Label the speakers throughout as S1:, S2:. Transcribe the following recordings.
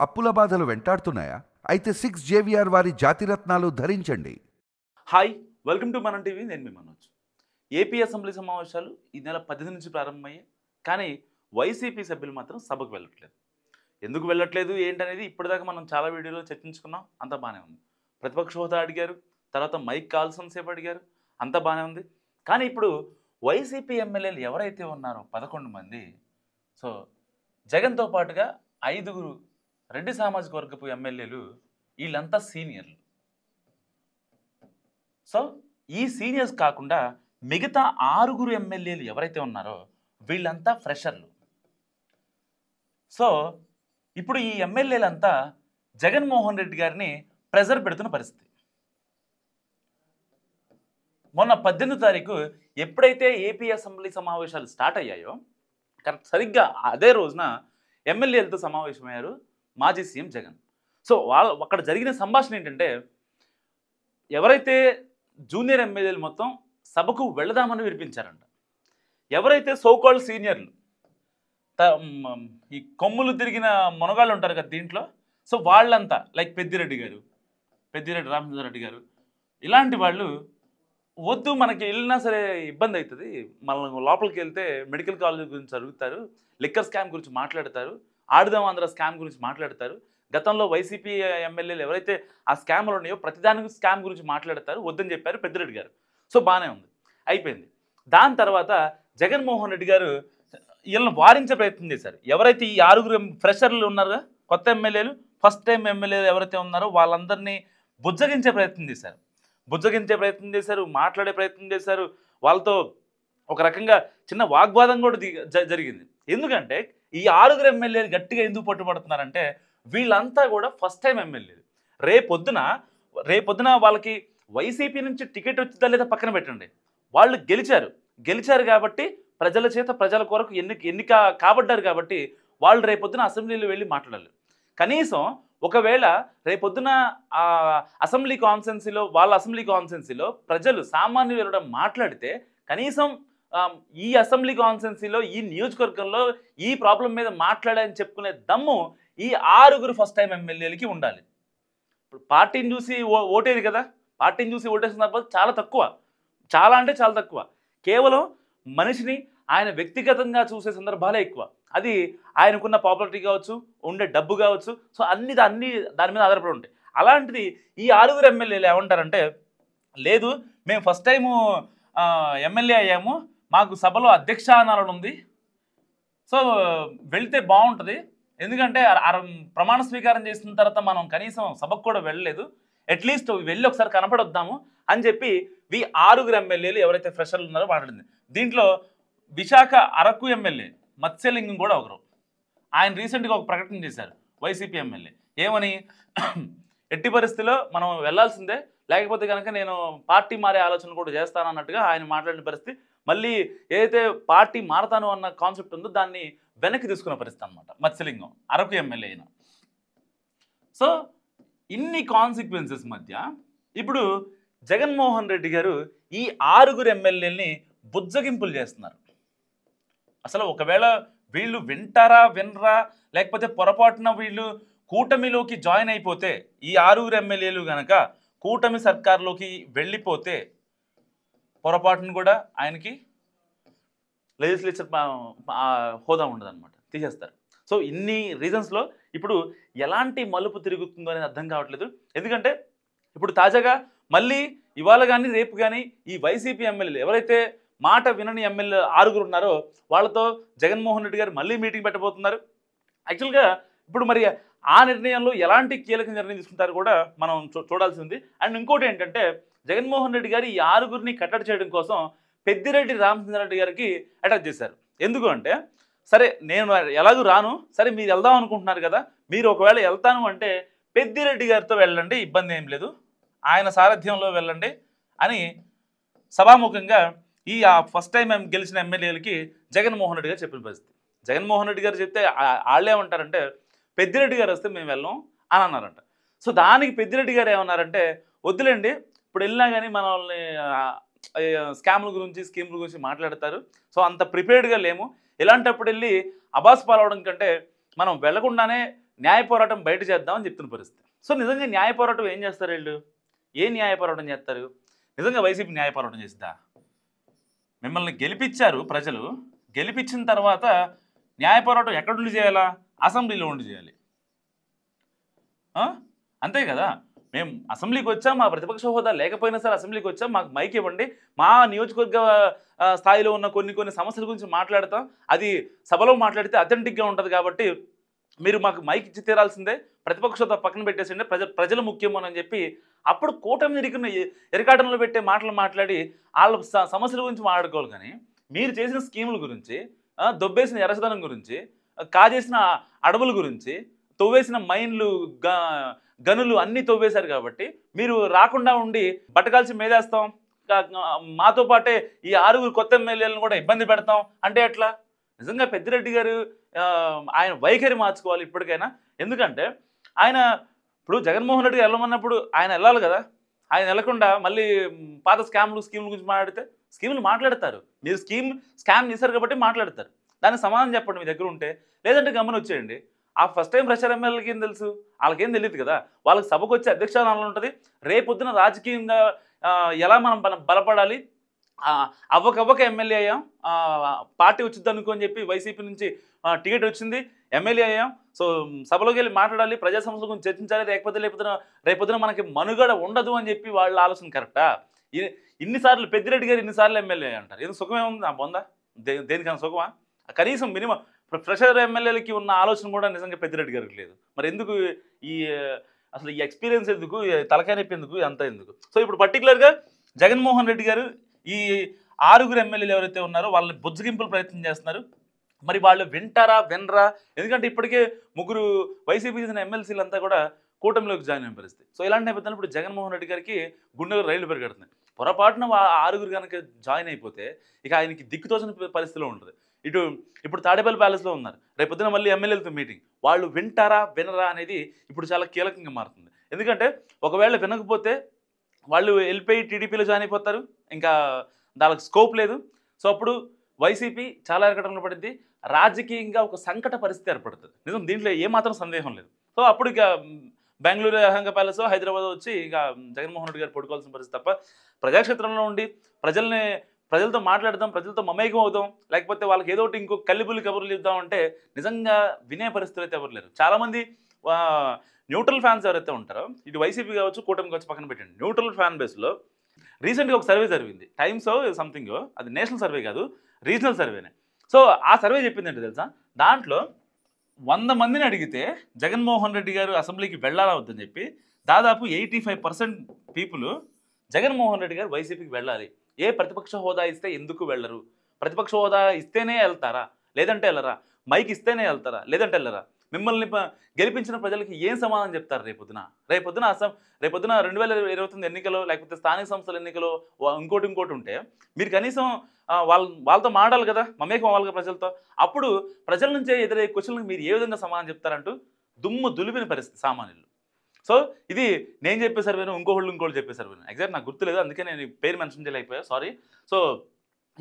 S1: అప్పుల బాధలు వెంటాడుతున్నాయా? అయితే 6 జేవిఆర్ వారి జాతిరత్నాలు ధరించండి.
S2: హాయ్, వెల్కమ్ టు మనం టీవీ. నేను మీ మనోజ్. ఏపీ అసెంబ్లీ సమావేశాలు ఈ నెల 18 నుంచి ప్రారంభమయ్యాయి. కానీ వైసీపీ సభ్యులు మాత్రం సభకు వెళ్ళట్లేదు. ఎందుకు వెళ్ళట్లేదు ఏంటనేది ఇప్పటిదాకా మనం చాలా వీడియోలో చర్చించుకున్నాం. అంతా బాగానే ఉంది. ప్రతిపక్ష హోదా అడిగారు, తర్వాత మైక్ కాల్సన్ సేపు అడిగారు, అంతా బాగానే ఉంది. కానీ ఇప్పుడు వైసీపీ ఎమ్మెల్యేలు ఎవరైతే ఉన్నారో 11 మంది, సో జగన్తో పాటుగా 5గురు రెడ్డి సామాజిక వర్గపు ఎమ్మెల్యేలు, వీళ్ళంతా సీనియర్లు. సో ఈ సీనియర్స్ కాకుండా మిగతా 6గురు ఎమ్మెల్యేలు ఎవరైతే ఉన్నారో వీళ్ళంతా ఫ్రెషర్లు. సో ఇప్పుడు ఈ ఎమ్మెల్యేలంతా జగన్మోహన్ రెడ్డి గారిని ప్రెజర్ పెడుతున్న పరిస్థితి. మొన్న 18వ తారీఖు ఎప్పుడైతే ఏపీ అసెంబ్లీ సమావేశాలు స్టార్ట్ అయ్యాయో సరిగ్గా అదే రోజున ఎమ్మెల్యేలతో సమావేశమయ్యారు మాజీ సీఎం జగన్. సో అక్కడ జరిగిన సంభాషణ ఏంటంటే, ఎవరైతే జూనియర్ ఎమ్మెల్యేలు మొత్తం సభకు వెళదామని వినిపించారంట. ఎవరైతే సోకాల్డ్ సీనియర్లు, ఈ కొమ్ములు తిరిగిన మునగాళ్ళు ఉంటారు కదా దీంట్లో, సో వాళ్ళంతా లైక్ పెద్దిరెడ్డి రామచంద్రారెడ్డి గారు, ఇలాంటి వాళ్ళు వద్దు, మనకి వెళ్ళినా సరే ఇబ్బంది అవుతుంది, మనం లోపలికి వెళ్తే మెడికల్ కాలేజ్ గురించి అడుగుతారు, లిక్కర్ స్కామ్ గురించి మాట్లాడతారు, ఆడుదాం ఆంధ్ర స్కామ్ గురించి మాట్లాడతారు, గతంలో వైసీపీ ఎమ్మెల్యేలు ఎవరైతే ఆ స్కామ్లు ఉన్నాయో ప్రతిదానికి స్కామ్ గురించి మాట్లాడతారు, వద్దని చెప్పారు పెద్దిరెడ్డి గారు. సో బాగానే ఉంది, అయిపోయింది. దాని తర్వాత జగన్మోహన్ రెడ్డి గారు వీళ్ళని వారించే ప్రయత్నం చేశారు. ఎవరైతే ఈ 6గురు ఫ్రెషర్లు ఉన్నారో, కొత్త ఎమ్మెల్యేలు, ఫస్ట్ టైం ఎమ్మెల్యేలు ఎవరైతే ఉన్నారో వాళ్ళందరినీ బుజ్జగించే ప్రయత్నం చేశారు, మాట్లాడే ప్రయత్నం చేశారు. వాళ్ళతో ఒక రకంగా చిన్న వాగ్వాదం కూడా జరిగింది. ఎందుకంటే ఈ 6గురు ఎమ్మెల్యేలు గట్టిగా ఎందుకు పట్టుబడుతున్నారంటే, వీళ్ళంతా కూడా ఫస్ట్ టైం ఎమ్మెల్యేలు. రేపొద్దున వాళ్ళకి వైసీపీ నుంచి టికెట్ వచ్చిందా లేదా పక్కన పెట్టండి, వాళ్ళు గెలిచారు కాబట్టి ప్రజల చేత ప్రజల కొరకు ఎన్నిక కాబడ్డారు కాబట్టి వాళ్ళు రేపొద్దున అసెంబ్లీలో వెళ్ళి మాట్లాడాలి. కనీసం ఒకవేళ రేపొద్దున అసెంబ్లీ కాన్స్టిట్యున్సీలో ప్రజలు సామాన్యులు వెళ్ళడం మాట్లాడితే, కనీసం ఈ అసెంబ్లీ కాన్స్టిట్యున్సీలో ఈ నియోజకవర్గంలో ఈ ప్రాబ్లం మీద మాట్లాడాలని చెప్పుకునే దమ్ము ఈ 6గురు ఫస్ట్ టైం ఎమ్మెల్యేలకి ఉండాలి. ఇప్పుడు పార్టీని చూసి ఓటేది కదా, పార్టీని చూసి ఓటేసిన తర్వాత చాలా అంటే చాలా తక్కువ. కేవలం మనిషిని ఆయన వ్యక్తిగతంగా చూసే సందర్భాలే ఎక్కువ. అది ఆయనకున్న పాపులారిటీ కావచ్చు, ఉండే డబ్బు కావచ్చు, సో అన్ని దాని మీద ఆధారపడి ఉంటాయి. అలాంటిది ఈ 6గురు ఎమ్మెల్యేలు ఏమంటారంటే, లేదు మేము ఫస్ట్ టైము ఎమ్మెల్యే అయ్యాము, మాకు సభలో అధ్యక్షానాలను ఉంది, సో వెళితే బాగుంటుంది, ఎందుకంటే ప్రమాణ స్వీకారం చేసిన తర్వాత మనం కనీసం సభకు కూడా వెళ్ళలేదు, అట్లీస్ట్ వెళ్ళి ఒకసారి కనపడొద్దాము అని చెప్పి ఈ 6గురు ఎమ్మెల్యేలు ఎవరైతే ఫ్రెషర్లు ఉన్నారో మాట్లాడింది. దీంట్లో విశాఖ అరకు ఎమ్మెల్యే మత్స్యలింగం కూడా ఒకరు. ఆయన రీసెంట్గా ఒక ప్రకటన చేశారు, వైసీపీ ఎమ్మెల్యే. ఏమని, ఎట్టి పరిస్థితిలో మనం వెళ్లాల్సిందే, లేకపోతే కనుక నేను పార్టీ మారే ఆలోచన కూడా చేస్తాను అన్నట్టుగా ఆయన మాట్లాడిన పరిస్థితి. మళ్ళీ ఏదైతే పార్టీ మారతాను అన్న కాన్సెప్ట్ ఉందో దాన్ని వెనక్కి తీసుకున్న పరిస్థితి అనమాట మత్స్యలింగం, అరకు ఎమ్మెల్యే అయినా. సో ఇన్ని కాన్సిక్వెన్సెస్ మధ్య ఇప్పుడు జగన్మోహన్ రెడ్డి గారు ఈ 6గురు ఎమ్మెల్యేలని బుజ్జగింపులు చేస్తున్నారు. అసలు ఒకవేళ వీళ్ళు వినరా, లేకపోతే పొరపాటున వీళ్ళు కూటమిలోకి జాయిన్ అయిపోతే, ఈ 6గురు ఎమ్మెల్యేలు కనుక కూటమి సర్కార్లోకి వెళ్ళిపోతే పొరపాటును కూడా ఆయనకి లెజిస్లేచర్ హోదా ఉండదన్నమాట, తీసేస్తారు. సో ఇన్ని రీజన్స్లో ఇప్పుడు ఎలాంటి మలుపు తిరుగుతుందో అనేది అర్థం కావట్లేదు. ఎందుకంటే ఇప్పుడు తాజాగా మళ్ళీ ఇవాళ కానీ రేపు కానీ ఈ వైసీపీ ఎమ్మెల్యేలు ఎవరైతే మాట వినని ఎమ్మెల్యే 6గురు ఉన్నారో వాళ్ళతో జగన్మోహన్ రెడ్డి గారు మళ్ళీ మీటింగ్ పెట్టబోతున్నారు. యాక్చువల్గా ఇప్పుడు మరి ఆ నిర్ణయంలో ఎలాంటి కీలక నిర్ణయం తీసుకుంటారో కూడా మనం చూడాల్సి ఉంది. అండ్ ఇంకోటి ఏంటంటే, జగన్మోహన్ రెడ్డి గారు ఈ 6గురిని కట్టడి చేయడం కోసం పెద్దిరెడ్డి రామచంద్రారెడ్డి గారికి అటాక్ చేశారు. ఎందుకు అంటే, సరే నేను ఎలాగూ రాను, సరే మీరు వెళ్దాం అనుకుంటున్నారు కదా, మీరు ఒకవేళ వెళ్తాను అంటే పెద్దిరెడ్డి గారితో వెళ్ళండి, ఇబ్బంది ఏం లేదు, ఆయన సారథ్యంలో వెళ్ళండి అని సభాముఖంగా ఈ ఫస్ట్ టైం గెలిచిన ఎమ్మెల్యేలకి జగన్మోహన్ రెడ్డి గారు చెప్పిన పరిస్థితి. జగన్మోహన్ రెడ్డి గారు చెప్తే వాళ్ళు ఏమంటారంటే, పెద్దిరెడ్డి గారు వస్తే మేము వెళ్ళాం అని అన్నారంట. సో దానికి పెద్దిరెడ్డి గారు ఏమన్నారంటే, వద్దులేండి, ఇప్పుడు వెళ్ళినా కానీ మనల్ని స్కామ్ల గురించి స్కీమ్ల గురించి మాట్లాడతారు, సో అంత ప్రిపేర్డ్గా లేము, ఇలాంటప్పుడు వెళ్ళి అబాస్ పాలవడం కంటే మనం వెళ్లకుండానే న్యాయ పోరాటం బయట చేద్దామని చెప్తున్న పరిస్థితి. సో నిజంగా న్యాయ పోరాటం ఏం చేస్తారు వీళ్ళు? ఏ న్యాయ పోరాటం చేస్తారు? నిజంగా వైసీపీ న్యాయ పోరాటం చేస్తుందా? మిమ్మల్ని గెలిపించారు ప్రజలు, గెలిపించిన తర్వాత న్యాయ పోరాటం ఎక్కడుండి చేయాలా? అసెంబ్లీలో ఉండి చేయాలి. అంతే కదా. మేము అసెంబ్లీకి వచ్చాం, మా ప్రతిపక్ష హోదా లేకపోయినా సరే అసెంబ్లీకి వచ్చాం, మాకు మైక్ ఇవ్వండి, మా నియోజకవర్గ స్థాయిలో ఉన్న కొన్ని సమస్యల గురించి మాట్లాడతాం, అది సభలో మాట్లాడితే అథెంటిక్గా ఉంటుంది కాబట్టి మీరు మాకు మైక్ ఇచ్చి తీరాల్సిందే, ప్రతిపక్ష హోదా పక్కన పెట్టేసిండే, ప్రజలు ముఖ్యం అని చెప్పి అప్పుడు కూటమి ఎరికాటంలో పెట్టే మాటలు మాట్లాడి వాళ్ళ సమస్యల గురించి మాట్లాడుకోవాలి. కానీ మీరు చేసిన స్కీముల గురించి, దొబ్బేసిన ఎరసదనం గురించి, కాజేసిన అడవుల గురించి, తవ్వేసిన మైన్లు గనులు అన్నీ తవ్వేశారు కాబట్టి మీరు రాకుండా ఉండి బట్టకాల్చి మేదేస్తాం, మాతో పాటే ఈ 6 కొత్త ఎమ్మెల్యేలను కూడా ఇబ్బంది పెడతాం అంటే ఎట్లా? నిజంగా పెద్దిరెడ్డి గారు ఆయన వైఖరి మార్చుకోవాలి ఇప్పటికైనా. ఎందుకంటే ఆయన ఇప్పుడు జగన్మోహన్ రెడ్డి వెళ్ళమన్నప్పుడు ఆయన వెళ్ళాలి కదా. ఆయన వెళ్ళకుండా మళ్ళీ పాత స్కీముల గురించి మాట్లాడితే స్కీములు మాట్లాడతారు. మీరు స్కామ్ చేశారు కాబట్టి మాట్లాడతారు. దానికి సమాధానం చెప్పండి మీ దగ్గర ఉంటే. లేదంటే గమని వచ్చేయండి. ఆ ఫస్ట్ టైం ఫ్రెషర్ ఎమ్మెల్యేలకి ఏం తెలుసు? వాళ్ళకేం తెలియదు కదా. వాళ్ళకి సభకు వచ్చే అధ్యక్షానాలు ఉంటుంది. రేపొద్దున రాజకీయంగా ఎలా మనం బలపడాలి, అవ్వక ఎమ్మెల్యే అయ్యాం, పార్టీ వచ్చింది అనుకోని చెప్పి వైసీపీ నుంచి టికెట్ వచ్చింది, ఎమ్మెల్యే అయ్యాం, సో సభలోకి వెళ్ళి మాట్లాడాలి, ప్రజా సమస్యల గురించి చర్చించాలి, రేపొద్దున మనకి మనుగడ ఉండదు అని చెప్పి వాళ్ళ ఆలోచన కరెక్టా? ఇన్నిసార్లు పెద్దిరెడ్డి గారు ఇన్నిసార్లు ఎమ్మెల్యే అంటారు. ఎందుకు సుఖమేముంది? నా బొందా దేనికన్నా సుఖమా? కనీసం మినిమం ఫ్రెషర్ ఎమ్మెల్యేలకి ఉన్న ఆలోచన కూడా నిజంగా పెద్దిరెడ్డి గారికి లేదు. మరి ఎందుకు అసలు ఈ ఎక్స్పీరియన్స్ ఎందుకు, తలకాయ నొప్పి ఎందుకు, అంత ఎందుకు? సో ఇప్పుడు పర్టికులర్గా జగన్మోహన్ రెడ్డి గారు ఈ 6 ఎమ్మెల్యేలు ఎవరైతే ఉన్నారో వాళ్ళని బుజ్జగింపులు ప్రయత్నం చేస్తున్నారు. మరి వాళ్ళు వింటారా వినరా? ఎందుకంటే ఇప్పటికే 3 వైసీపీ చెందిన ఎమ్మెల్సీలు అంతా కూడా కూటమిలోకి జాయిన్ అయిన పరిస్థితి. సో ఇలాంటి నేపథ్యంలో ఇప్పుడు జగన్మోహన్ రెడ్డి గారికి గుండెలో రైళ్లు పరిగెడుతున్నాయి. పొరపాటున 6 కనుక జాయిన్ అయిపోతే ఇక ఆయనకి దిక్కుతోచని పరిస్థితిలో ఉంటుంది. ఇప్పుడు తాడేపల్లి ప్యాలెస్లో ఉన్నారు, రేపొద్దున మళ్ళీ ఎమ్మెల్యేలతో మీటింగ్. వాళ్ళు వింటారా వినరా అనేది ఇప్పుడు చాలా కీలకంగా మారుతుంది. ఎందుకంటే ఒకవేళ వినకపోతే వాళ్ళు వెళ్ళిపోయి టీడీపీలో జాయిన్ అయిపోతారు, ఇంకా దానికి స్కోప్ లేదు. సో అప్పుడు వైసీపీ చాలా ఎరకటంలో పడింది, రాజకీయంగా ఒక సంకట పరిస్థితి ఏర్పడుతుంది. నిజం, దీంట్లో ఏమాత్రం సందేహం లేదు. సో అప్పుడు ఇక బెంగళూరు యలహంక ప్యాలెస్, హైదరాబాద్ వచ్చి ఇక జగన్మోహన్ రెడ్డి గారు పడుకోవాల్సిన పరిస్థితి తప్ప ప్రజాక్షేత్రంలో ఉండి ప్రజలతో మాట్లాడదాం, ప్రజలతో మమేకం అవుదాం, లేకపోతే వాళ్ళకి ఏదో ఒకటి ఇంకో కల్లిబుల్లి కబుర్లు చెప్దామంటే నిజంగా వినే పరిస్థితులు అయితే ఎవరు లేరు. చాలామంది న్యూట్రల్ ఫ్యాన్స్ ఎవరైతే ఉంటారో, ఇటు వైసీపీ కావచ్చు కూటమి కావచ్చు పక్కన పెట్టండి, న్యూట్రల్ ఫ్యాన్ బేస్లో రీసెంట్గా ఒక సర్వే జరిగింది, టైమ్స్ సంథింగ్, అది నేషనల్ సర్వే కాదు, రీజనల్ సర్వేనే. సో ఆ సర్వే చెప్పింది ఏంటో తెలుసా? దాంట్లో 100 మందిని అడిగితే జగన్మోహన్ రెడ్డి గారు అసెంబ్లీకి వెళ్ళాలా వద్దని చెప్పి దాదాపు 85% పీపుల్ జగన్మోహన్ రెడ్డి గారు వైసీపీకి వెళ్ళాలి, ఏ ప్రతిపక్ష హోదా ఇస్తే ఎందుకు వెళ్ళరు, ప్రతిపక్ష హోదా ఇస్తేనే వెళ్తారా లేదంటే వెళ్ళరా, మైక్ ఇస్తేనే వెళ్తారా లేదంటే వెళ్ళరా, మిమ్మల్ని గెలిపించిన ప్రజలకి ఏం సమాధానం చెప్తారు రేపొద్దున 2029 ఎన్నికలు, లేకపోతే స్థానిక సంస్థల ఎన్నికలు, ఇంకోటి ఉంటే మీరు కనీసం వాళ్ళతో మాట్లాడాలి కదా, మమేకం అవ్వాలి కదా ప్రజలతో. అప్పుడు ప్రజల నుంచే ఎదురయ్యే క్వశ్చన్లకు మీరు ఏ విధంగా సమాధానం చెప్తారంటూ దుమ్ము దులిపిన పరిస్థితి సామాన్యులు. సో ఇది నేను చెప్పే సర్వేను, ఇంకోళ్ళు చెప్పే సర్వేను, ఎగ్జాక్ట్ నాకు గుర్తులేదు, అందుకే నేను పేరు మెన్షన్ చేయలేకపోయా, సారీ. సో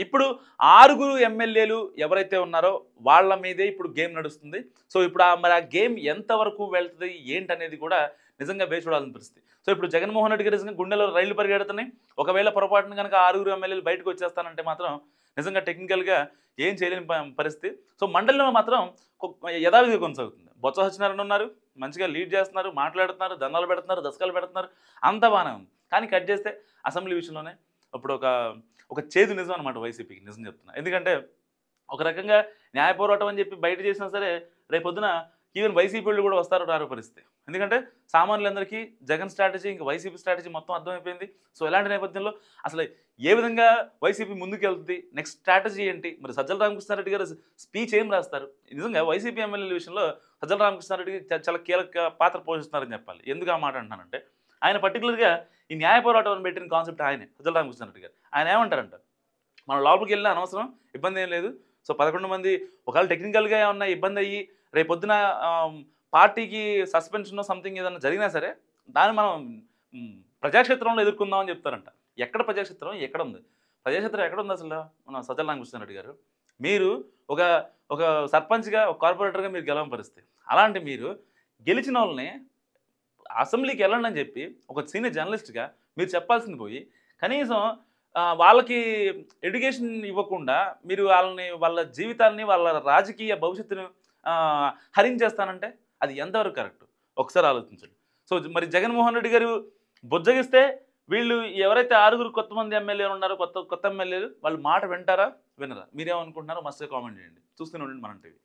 S2: ఇప్పుడు 6 ఎమ్మెల్యేలు ఎవరైతే ఉన్నారో వాళ్ళ మీదే ఇప్పుడు గేమ్ నడుస్తుంది. సో ఇప్పుడు మరి ఆ గేమ్ ఎంతవరకు వెళ్తుంది ఏంటనేది కూడా నిజంగా వేచి చూడాల్సిన పరిస్థితి. సో ఇప్పుడు జగన్మోహన్ రెడ్డి గారు నిజంగా గుండెలో రైళ్లు పరిగెడుతున్నాయి. ఒకవేళ పొరపాటున కనుక 6 ఎమ్మెల్యేలు బయటకు వచ్చేస్తానంటే మాత్రం నిజంగా టెక్నికల్గా ఏం చేయలేని పరిస్థితి. సో మండలిలో మాత్రం యథావిధిగా కొనసాగుతుంది. బొత్స సత్యనారాయణ ఉన్నారు, మంచిగా లీడ్ చేస్తున్నారు, మాట్లాడుతున్నారు, దండాలు పెడుతున్నారు, దశకాలు పెడుతున్నారు, అంతా బాగానే ఉంది. కానీ కట్ చేస్తే అసెంబ్లీ విషయంలోనే ఇప్పుడు ఒక చేదు నిజం అనమాట వైసీపీకి, నిజం చెప్తున్నా. ఎందుకంటే ఒక రకంగా న్యాయ పోరాటం అని చెప్పి బయట చేసినా సరే రేపొద్దున ఈవెన్ వైసీపీ వాళ్ళు కూడా వస్తారో రారో పరిస్థితి. ఎందుకంటే సామాన్యులందరికీ జగన్ స్ట్రాటజీ ఇంకా వైసీపీ స్ట్రాటజీ మొత్తం అర్థమైపోయింది. సో ఇలాంటి నేపథ్యంలో అసలు ఏ విధంగా వైసీపీ ముందుకు వెళ్తుంది, నెక్స్ట్ స్ట్రాటజీ ఏంటి, మరి సజ్జల రామకృష్ణారెడ్డి గారు స్పీచ్ ఏం రాస్తారు? నిజంగా వైసీపీ ఎమ్మెల్యేల విషయంలో సజ్జల రామకృష్ణారెడ్డి చాలా కీలక పాత్ర పోషిస్తున్నారని చెప్పాలి. ఎందుకు ఆ మాట అంటున్నానంటే ఆయన పర్టికులర్గా ఈ న్యాయ పోరాటం అని పెట్టిన కాన్సెప్ట్ ఆయనే, సజ్జల రామకృష్ణారెడ్డి గారు. ఆయన ఏమంటారంట, మనం లోపలికి వెళ్ళినా అనవసరం, ఇబ్బంది ఏం లేదు. సో 11 మంది ఒకవేళ టెక్నికల్గా ఏమన్నా ఇబ్బంది అయ్యి రేపొద్దున పార్టీకి సస్పెన్షన్ సంథింగ్ ఏదన్నా జరిగినా సరే దాన్ని మనం ప్రజాక్షేత్రంలో ఎదుర్కొందామని చెప్తారంట. ఎక్కడ ప్రజాక్షేత్రం ఎక్కడ ఉంది? ప్రజాక్షేత్రం ఎక్కడ ఉంది అసలు? మన సజ్జల రామకృష్ణారెడ్డి గారు, మీరు ఒక సర్పంచ్గా, ఒక కార్పొరేటర్గా మీరు గెలవని పరిస్థితి. అలాంటి మీరు గెలిచిన వాళ్ళని అసెంబ్లీకి వెళ్ళండి అని చెప్పి ఒక సీనియర్ జర్నలిస్ట్గా మీరు చెప్పాల్సింది పోయి కనీసం వాళ్ళకి ఎడ్యుకేషన్ ఇవ్వకుండా మీరు వాళ్ళ జీవితాన్ని వాళ్ళ రాజకీయ భవిష్యత్తును హరించేస్తానంటే అది ఎంతవరకు కరెక్ట్ ఒకసారి ఆలోచించండి. సో మరి జగన్మోహన్ రెడ్డి గారు బుజ్జగిస్తే వీళ్ళు ఎవరైతే 6 కొత్త మంది ఎమ్మెల్యేలు ఉన్నారో కొత్త ఎమ్మెల్యేలు వాళ్ళు మాట వింటారా వినరా? మీరేమనుకుంటున్నారో మస్తు కామెంట్ చేయండి. చూస్తూనే ఉండండి మనం టీవీ.